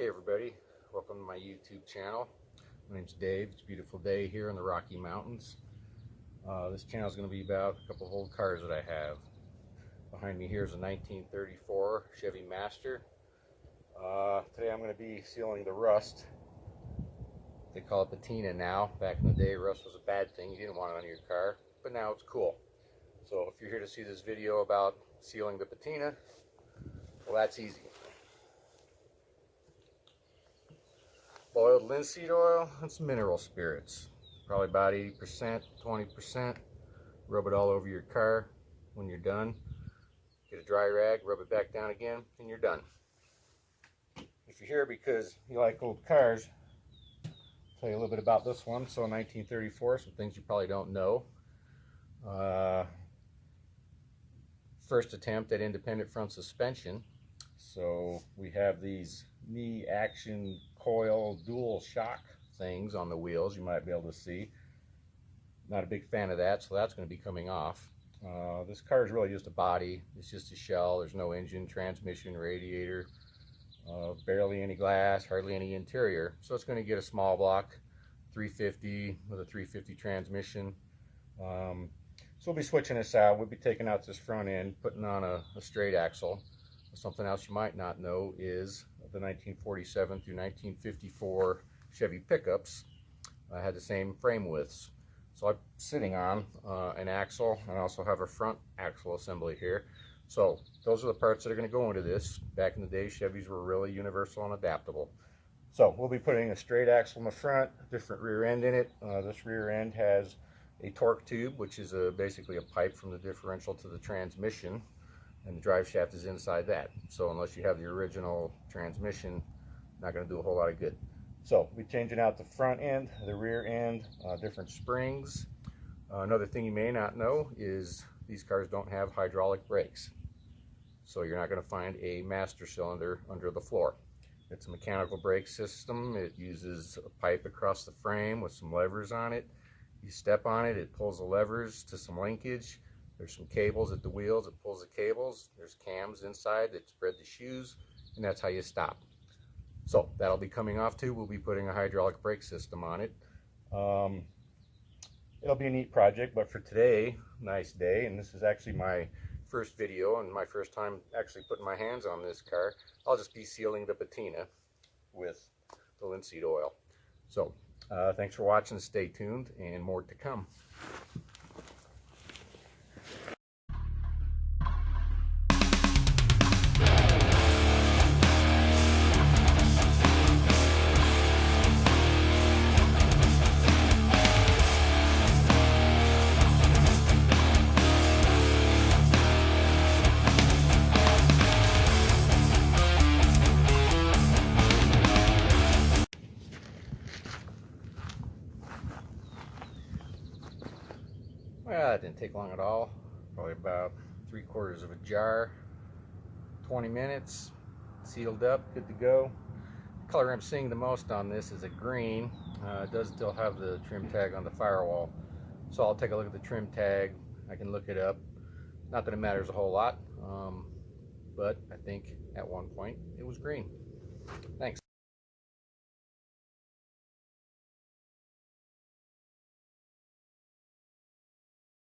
Hey everybody, welcome to my YouTube channel. My name's Dave. It's a beautiful day here in the Rocky Mountains. This channel is going to be about a couple of old cars that I have. Behind me here is a 1934 Chevy Master. Today I'm going to be sealing the rust. They call it patina now. Back in the day, rust was a bad thing. You didn't want it on your car, but now it's cool. So if you're here to see this video about sealing the patina, well, that's easy. Boiled linseed oil and some mineral spirits, probably about 80%, 20%. Rub it all over your car. When you're done, get a dry rag, rub it back down again, and you're done. If you're here because you like old cars, I'll tell you a little bit about this one. So 1934, some things you probably don't know. First attempt at independent front suspension. So we have these knee action coil dual shock things on the wheels. You might be able to see. Not a big fan of that, so that's going to be coming off. This car is really just a body. It's just a shell. There's no engine, transmission, radiator, barely any glass, hardly any interior. So it's going to get a small block 350 with a 350 transmission. So we'll be switching this out. We'll be taking out this front end, putting on a straight axle. Something else you might not know is the 1947 through 1954 Chevy pickups had the same frame widths. So I'm sitting on an axle, and I also have a front axle assembly here. So those are the parts that are going to go into this. Back in the day, Chevys were really universal and adaptable. So we'll be putting a straight axle in the front, different rear end in it. This rear end has a torque tube, which is basically a pipe from the differential to the transmission. And the drive shaft is inside that. So unless you have the original transmission, not going to do a whole lot of good. So we're changing out the front end, the rear end, different springs. Another thing you may not know is these cars don't have hydraulic brakes. So you're not going to find a master cylinder under the floor. It's a mechanical brake system. It uses a pipe across the frame with some levers on it. You step on it, it pulls the levers to some linkage. There's some cables at the wheels, it pulls the cables. There's cams inside that spread the shoes, and that's how you stop. So that'll be coming off too. We'll be putting a hydraulic brake system on it. It'll be a neat project, but for today, nice day, and this is actually my first video and my first time actually putting my hands on this car. I'll just be sealing the patina with the linseed oil. So thanks for watching, stay tuned, and more to come. Well, it didn't take long at all. Probably about 3/4 of a jar. 20 minutes, sealed up, good to go. The color I'm seeing the most on this is a green. It does still have the trim tag on the firewall. So I'll take a look at the trim tag. I can look it up. Not that it matters a whole lot, but I think at one point it was green. Thanks.